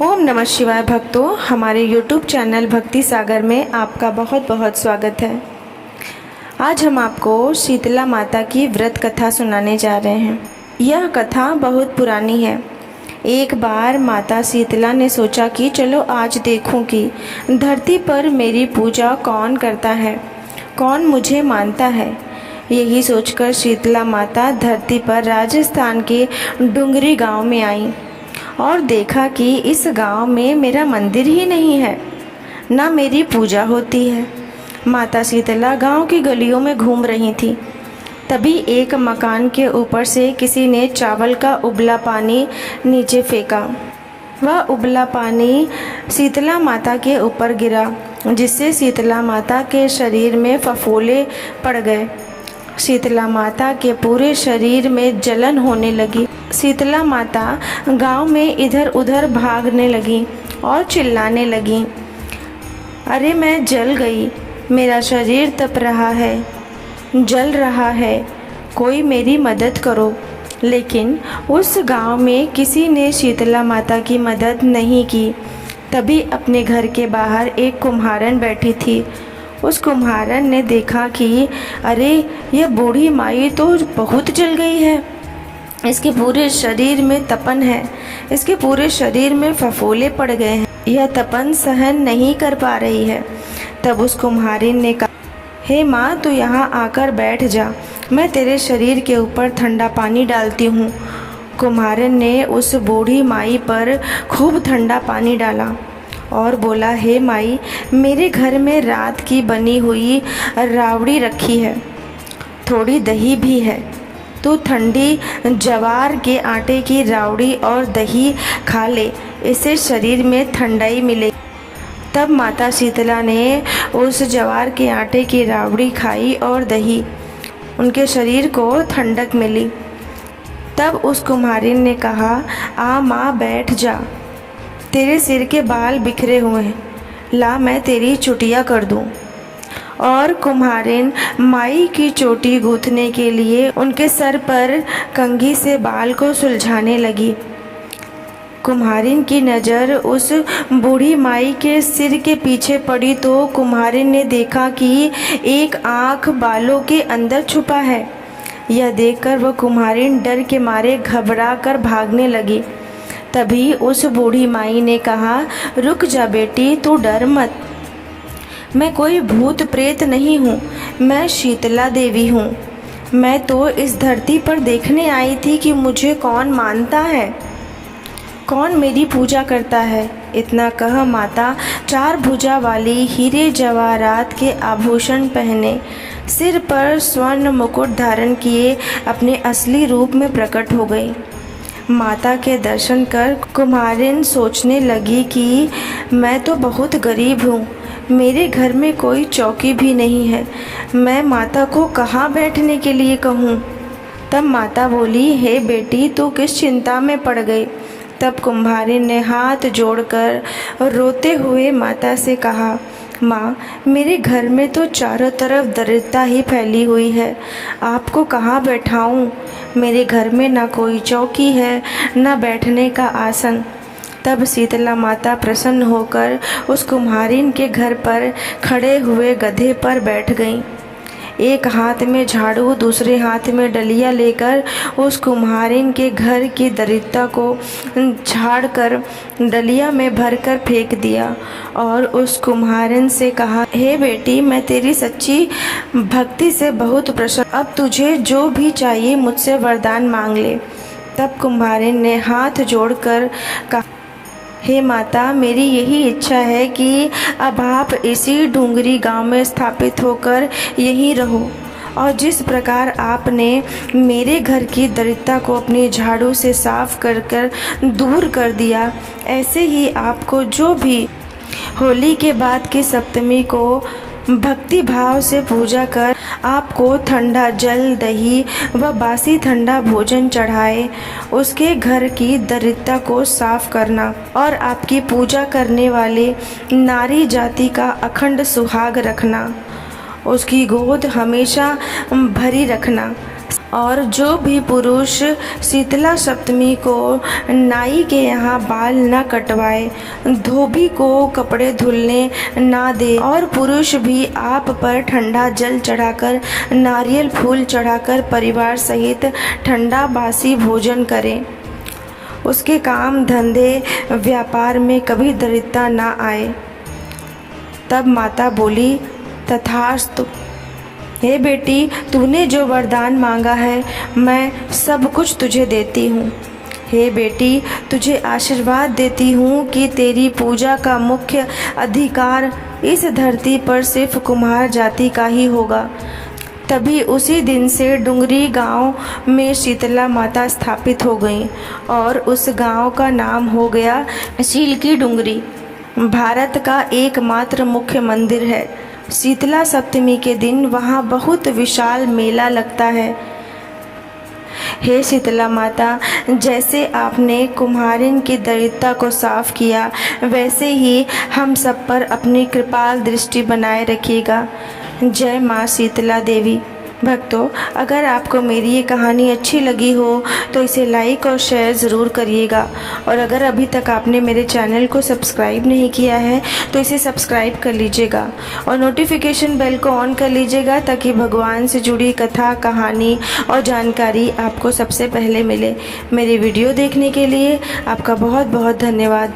ओम नमः शिवाय भक्तों, हमारे YouTube चैनल भक्ति सागर में आपका बहुत बहुत स्वागत है। आज हम आपको शीतला माता की व्रत कथा सुनाने जा रहे हैं। यह कथा बहुत पुरानी है। एक बार माता शीतला ने सोचा कि चलो आज देखूं कि धरती पर मेरी पूजा कौन करता है, कौन मुझे मानता है। यही सोचकर शीतला माता धरती पर राजस्थान के डुंगरी गांव में आई और देखा कि इस गांव में मेरा मंदिर ही नहीं है, ना मेरी पूजा होती है। माता शीतला गांव की गलियों में घूम रही थी। तभी एक मकान के ऊपर से किसी ने चावल का उबला पानी नीचे फेंका। वह उबला पानी शीतला माता के ऊपर गिरा, जिससे शीतला माता के शरीर में फफोले पड़ गए। शीतला माता के पूरे शरीर में जलन होने लगी। शीतला माता गांव में इधर उधर भागने लगी और चिल्लाने लगी, अरे मैं जल गई, मेरा शरीर तप रहा है, जल रहा है, कोई मेरी मदद करो। लेकिन उस गांव में किसी ने शीतला माता की मदद नहीं की। तभी अपने घर के बाहर एक कुम्हारन बैठी थी। उस कुम्हारन ने देखा कि अरे यह बूढ़ी माई तो बहुत जल गई है, इसके पूरे शरीर में तपन है, इसके पूरे शरीर में फफोले पड़ गए हैं, यह तपन सहन नहीं कर पा रही है। तब उस कुम्हारिन ने कहा, हे माँ तू यहाँ आकर बैठ जा, मैं तेरे शरीर के ऊपर ठंडा पानी डालती हूँ। कुम्हारिन ने उस बूढ़ी माई पर खूब ठंडा पानी डाला और बोला, हे माई मेरे घर में रात की बनी हुई रावड़ी रखी है, थोड़ी दही भी है, तो ठंडी जवार के आटे की रावड़ी और दही खा ले, इससे शरीर में ठंडाई मिलेगी। तब माता शीतला ने उस जवार के आटे की रावड़ी खाई और दही, उनके शरीर को ठंडक मिली। तब उस कुम्हारिन ने कहा, आ माँ बैठ जा, तेरे सिर के बाल बिखरे हुए हैं, ला मैं तेरी चुटिया कर दूं। और कुम्हारिन माई की चोटी गूंथने के लिए उनके सर पर कंघी से बाल को सुलझाने लगी। कुम्हारिन की नज़र उस बूढ़ी माई के सिर के पीछे पड़ी तो कुम्हारिन ने देखा कि एक आँख बालों के अंदर छुपा है। यह देखकर वह कुम्हारिन डर के मारे घबरा कर भागने लगी। तभी उस बूढ़ी माई ने कहा, रुक जा बेटी, तू डर मत, मैं कोई भूत प्रेत नहीं हूँ, मैं शीतला देवी हूँ। मैं तो इस धरती पर देखने आई थी कि मुझे कौन मानता है, कौन मेरी पूजा करता है। इतना कह माता चार भुजा वाली हीरे जवाहरात के आभूषण पहने, सिर पर स्वर्ण मुकुट धारण किए अपने असली रूप में प्रकट हो गई। माता के दर्शन कर कुम्हारिन सोचने लगी कि मैं तो बहुत गरीब हूँ, मेरे घर में कोई चौकी भी नहीं है, मैं माता को कहाँ बैठने के लिए कहूँ। तब माता बोली, हे बेटी तू किस चिंता में पड़ गई। तब कुम्हारिन ने हाथ जोड़कर रोते हुए माता से कहा, माँ मेरे घर में तो चारों तरफ दरिद्रता ही फैली हुई है, आपको कहाँ बैठाऊँ। मेरे घर में ना कोई चौकी है, ना बैठने का आसन। तब शीतला माता प्रसन्न होकर उस कुम्हारिन के घर पर खड़े हुए गधे पर बैठ गईं। एक हाथ में झाड़ू, दूसरे हाथ में डलिया लेकर उस कुम्हारिन के घर की दरिद्रता को झाड़ कर डलिया में भरकर फेंक दिया और उस कुम्हारिन से कहा, हे बेटी मैं तेरी सच्ची भक्ति से बहुत प्रसन्न, अब तुझे जो भी चाहिए मुझसे वरदान मांग ले। तब कुम्हारिन ने हाथ जोड़कर कहा, हे माता मेरी यही इच्छा है कि अब आप इसी डूंगरी गांव में स्थापित होकर यहीं रहो, और जिस प्रकार आपने मेरे घर की दरिद्रता को अपनी झाड़ू से साफ कर दूर कर दिया, ऐसे ही आपको जो भी होली के बाद की सप्तमी को भक्ति भाव से पूजा कर आपको ठंडा जल, दही व बासी ठंडा भोजन चढ़ाए, उसके घर की दरिद्रता को साफ करना और आपकी पूजा करने वाले नारी जाति का अखंड सुहाग रखना, उसकी गोद हमेशा भरी रखना, और जो भी पुरुष शीतला सप्तमी को नाई के यहाँ बाल न कटवाए, धोबी को कपड़े धुलने ना दे और पुरुष भी आप पर ठंडा जल चढ़ाकर, नारियल फूल चढ़ाकर परिवार सहित ठंडा बासी भोजन करे, उसके काम धंधे व्यापार में कभी दरिद्रता ना आए। तब माता बोली, तथास्तु। हे बेटी, तूने जो वरदान मांगा है मैं सब कुछ तुझे देती हूँ। हे बेटी, तुझे आशीर्वाद देती हूँ कि तेरी पूजा का मुख्य अधिकार इस धरती पर सिर्फ कुम्हार जाति का ही होगा। तभी उसी दिन से डुंगरी गांव में शीतला माता स्थापित हो गई और उस गांव का नाम हो गया शील की डुंगरी। भारत का एकमात्र मुख्य मंदिर है। शीतला सप्तमी के दिन वहाँ बहुत विशाल मेला लगता है। हे शीतला माता, जैसे आपने कुम्हारिन की दरिद्रता को साफ किया, वैसे ही हम सब पर अपनी कृपाल दृष्टि बनाए रखिएगा। जय माँ शीतला देवी। भक्तों, अगर आपको मेरी ये कहानी अच्छी लगी हो तो इसे लाइक और शेयर ज़रूर करिएगा। और अगर अभी तक आपने मेरे चैनल को सब्सक्राइब नहीं किया है तो इसे सब्सक्राइब कर लीजिएगा और नोटिफिकेशन बेल को ऑन कर लीजिएगा ताकि भगवान से जुड़ी कथा, कहानी और जानकारी आपको सबसे पहले मिले। मेरी वीडियो देखने के लिए आपका बहुत बहुत धन्यवाद।